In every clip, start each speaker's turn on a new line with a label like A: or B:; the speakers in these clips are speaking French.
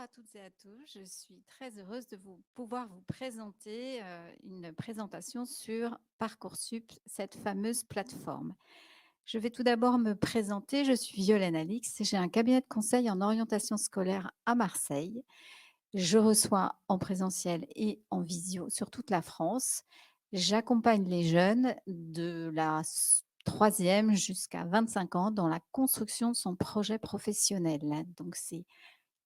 A: à toutes et à tous, je suis très heureuse de pouvoir vous présenter une présentation sur Parcoursup, cette fameuse plateforme. Je vais tout d'abord me présenter, je suis Violaine Alix, j'ai un cabinet de conseil en orientation scolaire à Marseille. Je reçois en présentiel et en visio sur toute la France. J'accompagne les jeunes de la troisième jusqu'à 25 ans dans la construction de son projet professionnel. Donc, c'est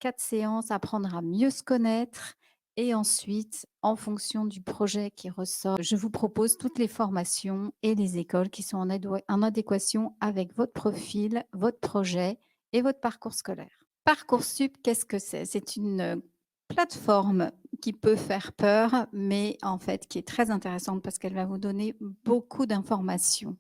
A: 4 séances, apprendre à mieux se connaître et ensuite, en fonction du projet qui ressort, je vous propose toutes les formations et les écoles qui sont en adéquation avec votre profil, votre projet et votre parcours scolaire. Parcoursup, qu'est-ce que c'est? C'est une plateforme qui peut faire peur, mais en fait qui est très intéressante parce qu'elle va vous donner beaucoup d'informations.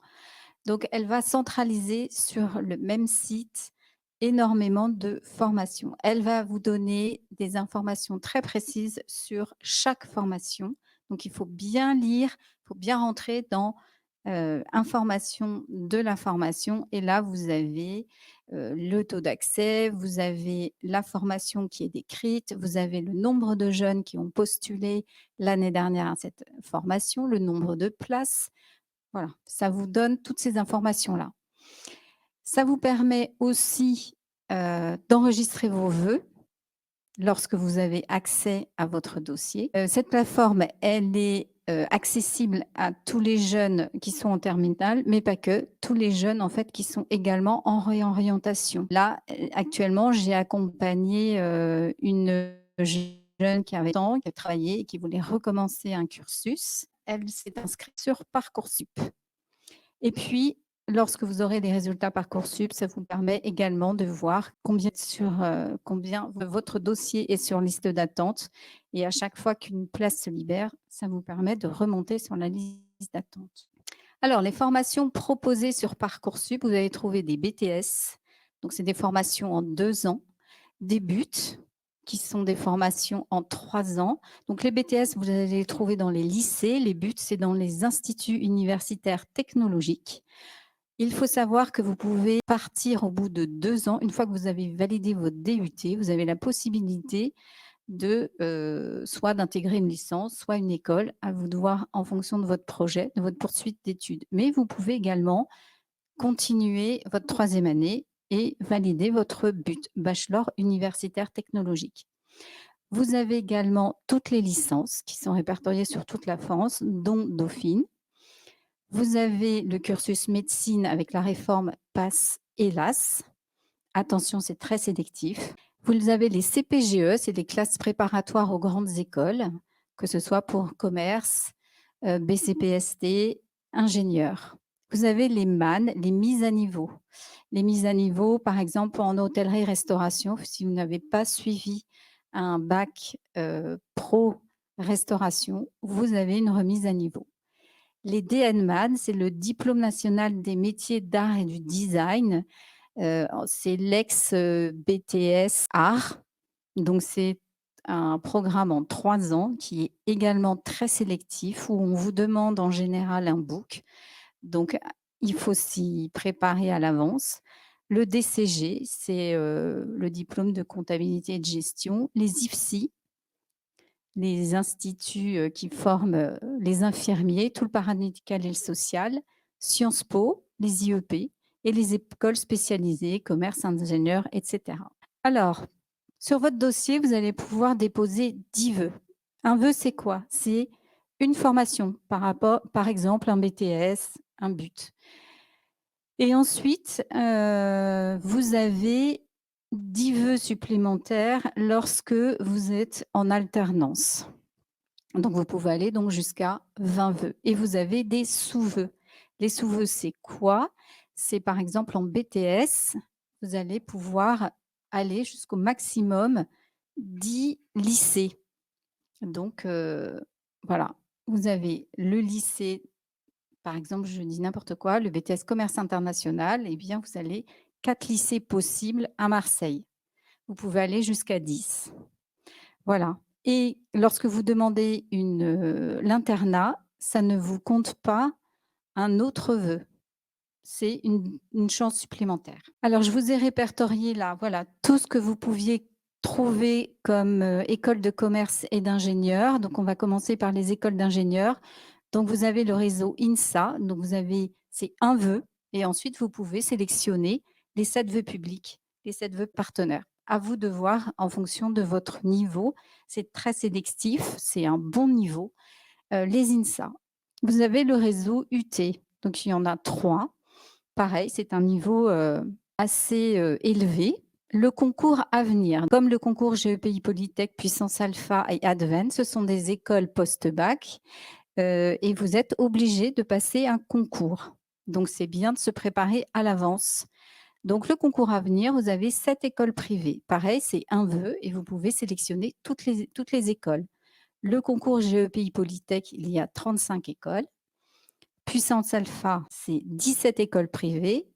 A: Donc, elle va centraliser sur le même site énormément de formations. Elle va vous donner des informations très précises sur chaque formation. Donc, il faut bien lire, il faut bien rentrer dans information de la formation. Et là, vous avez le taux d'accès, vous avez la formation qui est décrite, vous avez le nombre de jeunes qui ont postulé l'année dernière à cette formation, le nombre de places. Voilà, ça vous donne toutes ces informations-là. Ça vous permet aussi, d'enregistrer vos vœux lorsque vous avez accès à votre dossier. Cette plateforme, elle est, accessible à tous les jeunes qui sont en terminale, mais pas que. Tous les jeunes, en fait, qui sont également en réorientation. Là, actuellement, j'ai accompagné, une jeune qui avait ans, qui a travaillé et qui voulait recommencer un cursus. Elle s'est inscrite sur Parcoursup. Et puis, lorsque vous aurez les résultats Parcoursup, ça vous permet également de voir combien votre dossier est sur liste d'attente et à chaque fois qu'une place se libère, ça vous permet de remonter sur la liste d'attente. Alors, les formations proposées sur Parcoursup, vous allez trouver des BTS, donc c'est des formations en 2 ans, des BUT, qui sont des formations en 3 ans. Donc les BTS, vous allez les trouver dans les lycées, les BUT, c'est dans les instituts universitaires technologiques. Il faut savoir que vous pouvez partir au bout de 2 ans. Une fois que vous avez validé votre DUT, vous avez la possibilité de, soit d'intégrer une licence, soit une école, à vous de voir en fonction de votre projet, de votre poursuite d'études. Mais vous pouvez également continuer votre 3e année et valider votre BUT, bachelor universitaire technologique. Vous avez également toutes les licences qui sont répertoriées sur toute la France, dont Dauphine. Vous avez le cursus médecine avec la réforme PASS et LAS. Attention, c'est très sélectif. Vous avez les CPGE, c'est des classes préparatoires aux grandes écoles, que ce soit pour commerce, BCPST, ingénieur. Vous avez les MAN, les mises à niveau. Les mises à niveau, par exemple, en hôtellerie-restauration, si vous n'avez pas suivi un bac pro restauration, vous avez une remise à niveau. Les DNMAD, c'est le diplôme national des métiers d'art et du design. C'est l'ex-BTS art. Donc, c'est un programme en 3 ans qui est également très sélectif, où on vous demande en général un book. Donc, il faut s'y préparer à l'avance. Le DCG, c'est le diplôme de comptabilité et de gestion. Les IFSI, les instituts qui forment les infirmiers, tout le paramédical et le social, Sciences Po, les IEP et les écoles spécialisées, commerce, ingénieur, etc. Alors, sur votre dossier, vous allez pouvoir déposer 10 vœux. Un vœu, c'est quoi? C'est une formation par rapport, par exemple, un BTS, un but. Et ensuite, vous avez 10 vœux supplémentaires lorsque vous êtes en alternance. Donc, vous pouvez aller donc jusqu'à 20 vœux et vous avez des sous-vœux. Les sous-vœux, c'est quoi? C'est par exemple en BTS, vous allez pouvoir aller jusqu'au maximum 10 lycées. Donc, voilà, vous avez le lycée, par exemple, je dis n'importe quoi, le BTS commerce international, eh bien, vous avez 4 lycées possibles à Marseille. Vous pouvez aller jusqu'à 10. Voilà. Et lorsque vous demandez l'internat, ça ne vous compte pas un autre vœu. C'est une chance supplémentaire. Alors, je vous ai répertorié là, voilà, tout ce que vous pouviez trouver comme, école de commerce et d'ingénieurs. Donc on va commencer par les écoles d'ingénieurs. Donc vous avez le réseau INSA, donc vous avez c'est un vœu et ensuite vous pouvez sélectionner les 7 vœux publics, les 7 vœux partenaires. À vous de voir en fonction de votre niveau. C'est très sélectif, c'est un bon niveau. Les INSA. Vous avez le réseau UT, donc il y en a 3. Pareil, c'est un niveau, assez, élevé. Le concours à venir, comme le concours GEPI Polytech, Puissance Alpha et Advent, ce sont des écoles post-bac, et vous êtes obligé de passer un concours. Donc c'est bien de se préparer à l'avance. Donc le concours à venir, vous avez 7 écoles privées. Pareil, c'est un vœu et vous pouvez sélectionner toutes les écoles. Le concours GEPI Polytech, il y a 35 écoles. Puissance Alpha, c'est 17 écoles privées.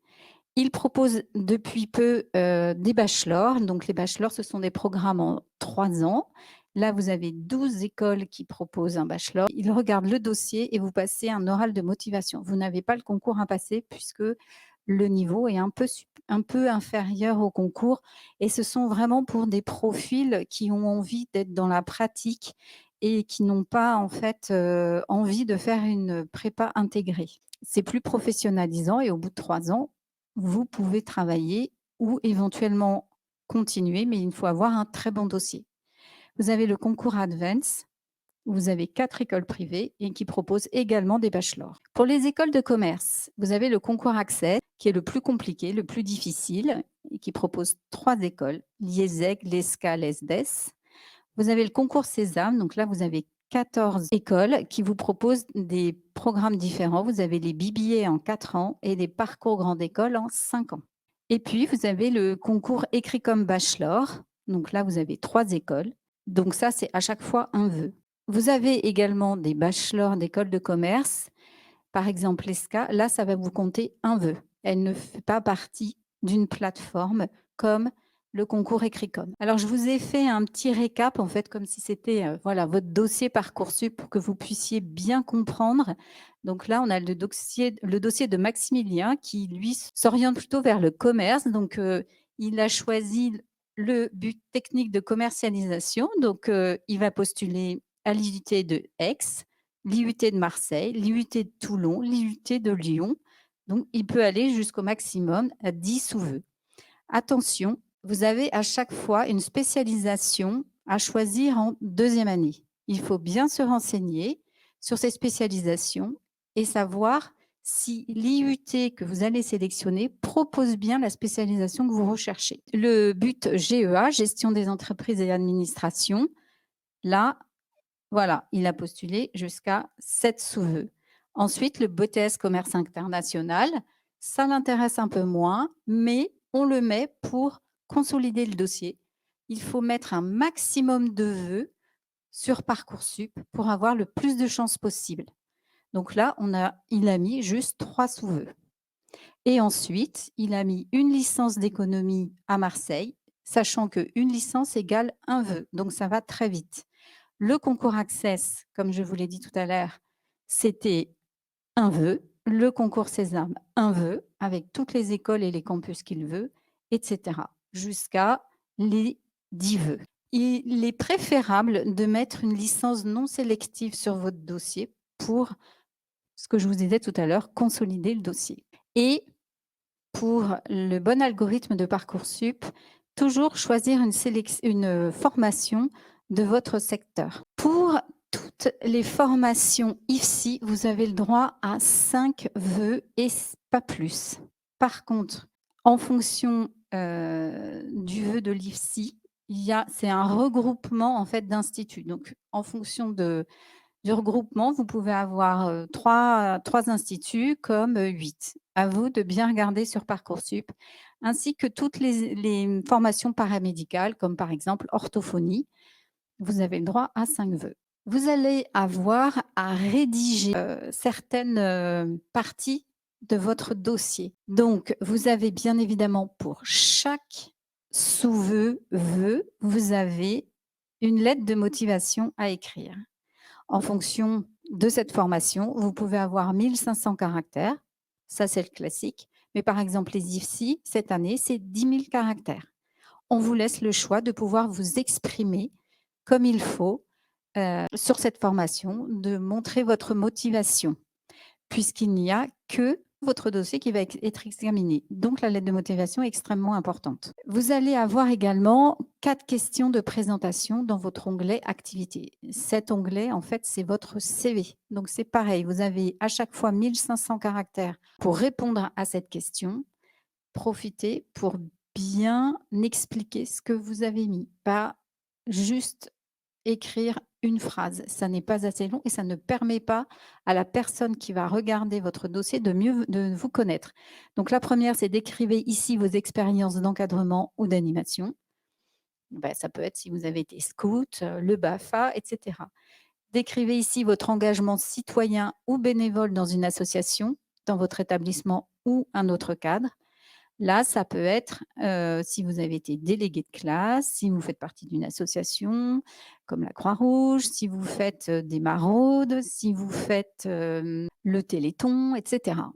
A: Il propose depuis peu, des bachelors. Donc les bachelors, ce sont des programmes en 3 ans. Là, vous avez 12 écoles qui proposent un bachelor. Ils regardent le dossier et vous passez un oral de motivation. Vous n'avez pas le concours à passer puisque le niveau est un peu inférieur au concours et ce sont vraiment pour des profils qui ont envie d'être dans la pratique et qui n'ont pas en fait, envie de faire une prépa intégrée. C'est plus professionnalisant et au bout de 3 ans, vous pouvez travailler ou éventuellement continuer, mais il faut avoir un très bon dossier. Vous avez le concours Advance, où vous avez 4 écoles privées et qui proposent également des bachelors. Pour les écoles de commerce, vous avez le concours Accès, qui est le plus compliqué, le plus difficile, et qui propose 3 écoles, l'IESEG, l'ESCA, l'ESDES. Vous avez le concours Sésame, donc là, vous avez 14 écoles qui vous proposent des programmes différents. Vous avez les BBA en 4 ans et des parcours grande école en 5 ans. Et puis, vous avez le concours écrit comme bachelor. Donc là, vous avez 3 écoles. Donc ça, c'est à chaque fois un vœu. Vous avez également des bachelors d'école de commerce. Par exemple, l'ESCA, là, ça va vous compter un vœu. Elle ne fait pas partie d'une plateforme comme le concours Écricom. Alors, je vous ai fait un petit récap, en fait, comme si c'était voilà, votre dossier Parcoursup pour que vous puissiez bien comprendre. Donc là, on a le dossier de Maximilien qui, lui, s'oriente plutôt vers le commerce. Donc, il a choisi le but technique de commercialisation. Donc, il va postuler à l'IUT de Aix, l'IUT de Marseille, l'IUT de Toulon, l'IUT de Lyon. Donc, il peut aller jusqu'au maximum à 10 sous-vœux. Attention, vous avez à chaque fois une spécialisation à choisir en deuxième année. Il faut bien se renseigner sur ces spécialisations et savoir si l'IUT que vous allez sélectionner propose bien la spécialisation que vous recherchez. Le but GEA, gestion des entreprises et administration, là, voilà, il a postulé jusqu'à 7 sous-vœux. Ensuite, le BTS commerce international, ça l'intéresse un peu moins, mais on le met pour consolider le dossier. Il faut mettre un maximum de vœux sur Parcoursup pour avoir le plus de chances possible. Donc là, il a mis juste 3 sous-vœux. Et ensuite, il a mis une licence d'économie à Marseille, sachant qu'une licence égale un vœu, donc ça va très vite. Le concours Access, comme je vous l'ai dit tout à l'heure, c'était un vœu. Le concours Sésame, un vœu, avec toutes les écoles et les campus qu'il veut, etc. Jusqu'à les 10 vœux. Il est préférable de mettre une licence non sélective sur votre dossier pour, ce que je vous disais tout à l'heure, consolider le dossier. Et pour le bon algorithme de Parcoursup, toujours choisir une formation de votre secteur. Pour toutes les formations IFSI, vous avez le droit à 5 vœux et pas plus. Par contre, en fonction du vœu de l'IFSI, c'est un regroupement en fait d'instituts. Donc, en fonction du regroupement, vous pouvez avoir 3 instituts comme 8. À vous de bien regarder sur Parcoursup, ainsi que toutes les formations paramédicales, comme par exemple orthophonie. Vous avez le droit à 5 vœux. Vous allez avoir à rédiger certaines parties de votre dossier. Donc, vous avez bien évidemment pour chaque sous-vœu, vous avez une lettre de motivation à écrire. En fonction de cette formation, vous pouvez avoir 1500 caractères. Ça, c'est le classique. Mais par exemple, les IFSI, cette année, c'est 10 000 caractères. on vous laisse le choix de pouvoir vous exprimer comme il faut, sur cette formation, de montrer votre motivation, puisqu'il n'y a que votre dossier qui va être examiné. Donc la lettre de motivation est extrêmement importante. Vous allez avoir également 4 questions de présentation dans votre onglet activités. Cet onglet, en fait, c'est votre CV. Donc c'est pareil, vous avez à chaque fois 1500 caractères pour répondre à cette question. Profitez pour bien expliquer ce que vous avez mis, pas juste écrire une phrase. Ça n'est pas assez long et ça ne permet pas à la personne qui va regarder votre dossier de vous connaître. Donc la première, c'est décrivez ici vos expériences d'encadrement ou d'animation. Ben, ça peut être si vous avez été scout, le BAFA, etc. Décrivez ici votre engagement citoyen ou bénévole dans une association, dans votre établissement ou un autre cadre. Là, ça peut être, si vous avez été délégué de classe, si vous faites partie d'une association comme la Croix-Rouge, si vous faites, des maraudes, si vous faites, le Téléthon, et cetera.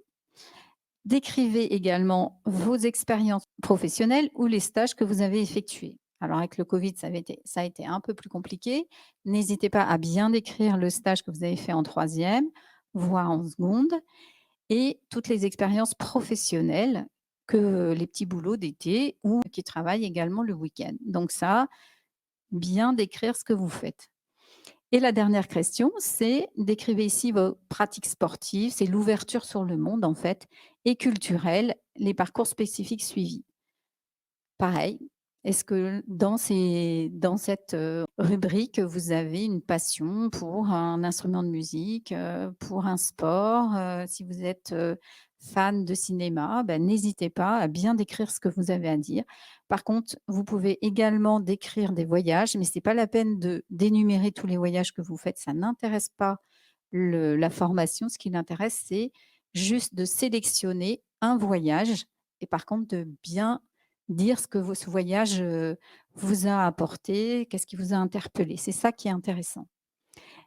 A: Décrivez également vos expériences professionnelles ou les stages que vous avez effectués. Alors avec le covid, ça a été un peu plus compliqué. N'hésitez pas à bien décrire le stage que vous avez fait en troisième, voire en seconde, et toutes les expériences professionnelles que les petits boulots d'été ou qui travaillent également le week-end. Donc ça, bien décrire ce que vous faites. Et la dernière question, c'est décrivez ici vos pratiques sportives, c'est l'ouverture sur le monde en fait, et culturelle, les parcours spécifiques suivis. Pareil, est-ce que dans cette, rubrique, vous avez une passion pour un instrument de musique, pour un sport? Si vous êtes, fan de cinéma, bah, n'hésitez pas à bien décrire ce que vous avez à dire. Par contre, vous pouvez également décrire des voyages, mais c'est pas la peine d'énumérer tous les voyages que vous faites, ça n'intéresse pas la formation. Ce qui l'intéresse, c'est juste de sélectionner un voyage et par contre de bien dire ce que ce voyage, vous a apporté, qu'est-ce qui vous a interpellé. C'est ça qui est intéressant.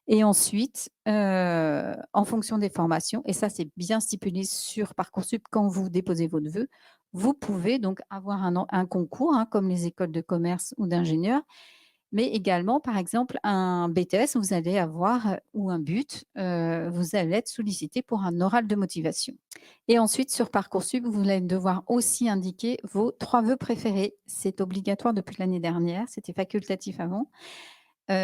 A: Et ensuite, en fonction des formations, et ça c'est bien stipulé sur Parcoursup quand vous déposez votre vœu, vous pouvez donc avoir un concours, hein, comme les écoles de commerce ou d'ingénieurs, mais également, par exemple, un BTS, vous allez avoir, ou un but, vous allez être sollicité pour un oral de motivation. Et ensuite, sur Parcoursup, vous allez devoir aussi indiquer vos 3 vœux préférés. C'est obligatoire depuis l'année dernière, c'était facultatif avant. Vous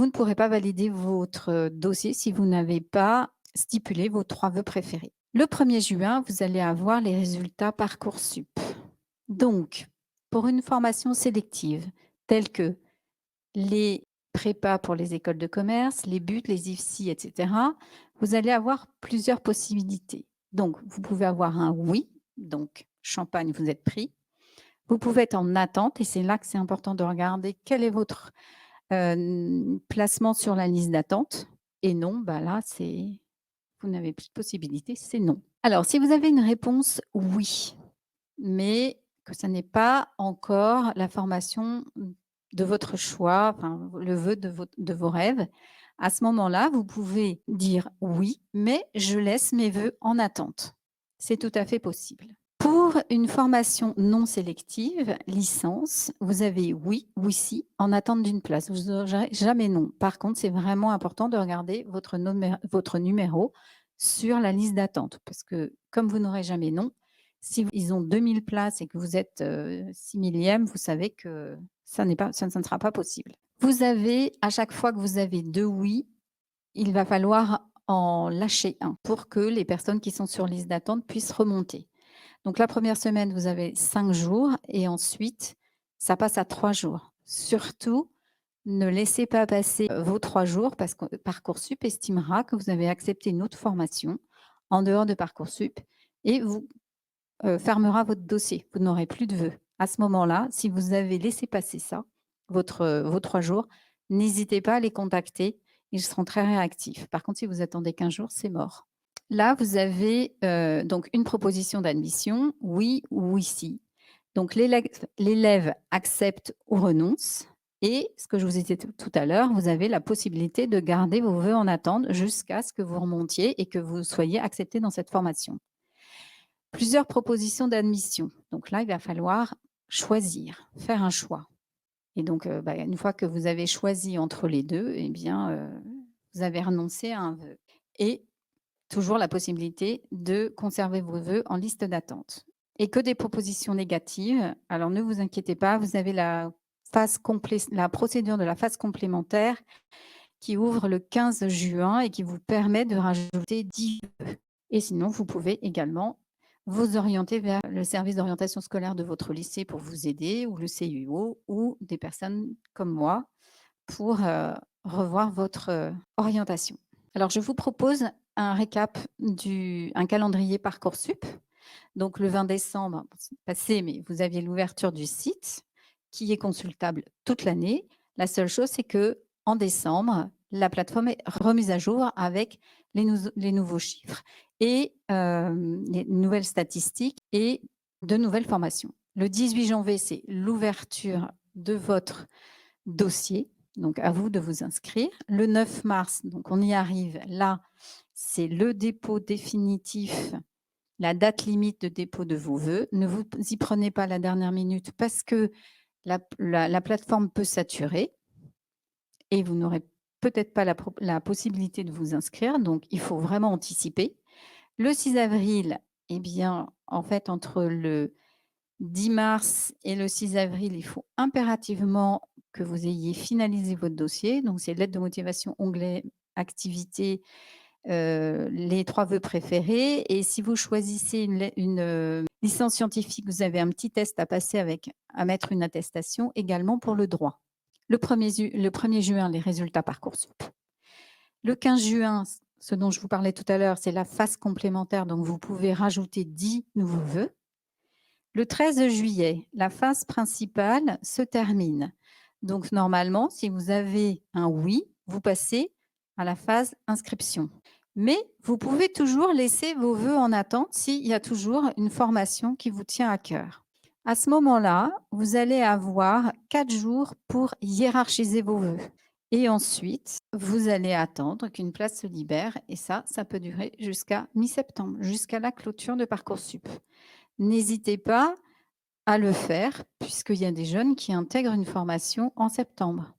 A: ne pourrez pas valider votre dossier si vous n'avez pas stipulé vos 3 vœux préférés. Le 1er juin, vous allez avoir les résultats Parcoursup. Donc, pour une formation sélective telle que les prépas pour les écoles de commerce, les BUT, les IFSI, et cetera, vous allez avoir plusieurs possibilités. Donc, vous pouvez avoir un oui, donc champagne, vous êtes pris. Vous pouvez être en attente et c'est là que c'est important de regarder quel est votre, placement sur la liste d'attente et non, bah, là, vous n'avez plus de possibilité, c'est non. Alors si vous avez une réponse oui, mais que ça n'est pas encore la formation de votre choix, enfin le vœu de vos rêves. À ce moment-là, vous pouvez dire: «Oui, mais je laisse mes vœux en attente». C'est tout à fait possible. Pour une formation non sélective, licence, vous avez oui ou si en attente d'une place. Vous n'aurez jamais non. Par contre, c'est vraiment important de regarder votre numéro sur la liste d'attente parce que comme vous n'aurez jamais non, si ils ont 2000 places et que vous êtes, 6 000e, vous savez que ça ne sera pas possible. Vous avez à chaque fois que vous avez 2 oui, il va falloir en lâcher un pour que les personnes qui sont sur liste d'attente puissent remonter. Donc la première semaine, vous avez 5 jours et ensuite, ça passe à 3 jours. Surtout, ne laissez pas passer, vos 3 jours parce que Parcoursup estimera que vous avez accepté une autre formation en dehors de Parcoursup et vous fermera votre dossier. Vous n'aurez plus de vœux. À ce moment-là, si vous avez laissé passer ça, vos 3 jours, n'hésitez pas à les contacter. Ils seront très réactifs. Par contre, si vous attendez 15 jours, c'est mort. Là, vous avez, donc une proposition d'admission, oui ou oui si. Donc l'élève accepte ou renonce et ce que je vous ai dit tout à l'heure, vous avez la possibilité de garder vos vœux en attente jusqu'à ce que vous remontiez et que vous soyez accepté dans cette formation. Plusieurs propositions d'admission. Donc là, il va falloir choisir, faire un choix. Et donc, bah, une fois que vous avez choisi entre les 2, eh bien, vous avez renoncé à un vœu et toujours la possibilité de conserver vos vœux en liste d'attente et que des propositions négatives. Alors ne vous inquiétez pas, vous avez la procédure de la phase complémentaire qui ouvre le 15 juin et qui vous permet de rajouter 10 vœux. Et sinon, vous pouvez également vous orienter vers le service d'orientation scolaire de votre lycée pour vous aider ou le CUO ou des personnes comme moi pour, revoir votre, orientation. Alors je vous propose un récap un calendrier Parcoursup. Donc le 20 décembre, bon, c'est passé, mais vous aviez l'ouverture du site qui est consultable toute l'année. La seule chose, c'est que en décembre, la plateforme est remise à jour avec les nouveaux chiffres et les nouvelles statistiques et de nouvelles formations. Le 18 janvier, c'est l'ouverture de votre dossier, donc à vous de vous inscrire. Le 9 mars, donc on y arrive, là, c'est le dépôt définitif, la date limite de dépôt de vos vœux. Ne vous y prenez pas à la dernière minute parce que la plateforme peut saturer et vous n'aurez peut-être pas la possibilité de vous inscrire, donc il faut vraiment anticiper. Le 6 avril, eh bien, en fait, entre le 10 mars et le 6 avril, il faut impérativement que vous ayez finalisé votre dossier. Donc, c'est lettre de motivation, onglet activité, les 3 vœux préférés et si vous choisissez une licence scientifique, vous avez un petit test à passer à mettre une attestation également pour le droit. Le 1er juin, les résultats Parcoursup. Le 15 juin, ce dont je vous parlais tout à l'heure, c'est la phase complémentaire, donc vous pouvez rajouter 10 nouveaux vœux. Le 13 juillet, la phase principale se termine. Donc normalement, si vous avez un oui, vous passez à la phase inscription. Mais vous pouvez toujours laisser vos vœux en attente s'il y a toujours une formation qui vous tient à cœur. À ce moment-là, vous allez avoir 4 jours pour hiérarchiser vos vœux. Et ensuite, vous allez attendre qu'une place se libère et ça peut durer jusqu'à mi-septembre, jusqu'à la clôture de Parcoursup. N'hésitez pas à le faire puisqu'il y a des jeunes qui intègrent une formation en septembre.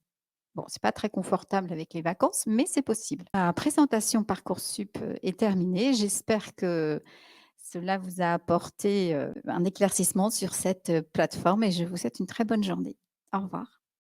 A: Bon, c'est pas très confortable avec les vacances, mais c'est possible. La présentation Parcoursup, est terminée. J'espère que cela vous a apporté, un éclaircissement sur cette, plateforme et je vous souhaite une très bonne journée. Au revoir.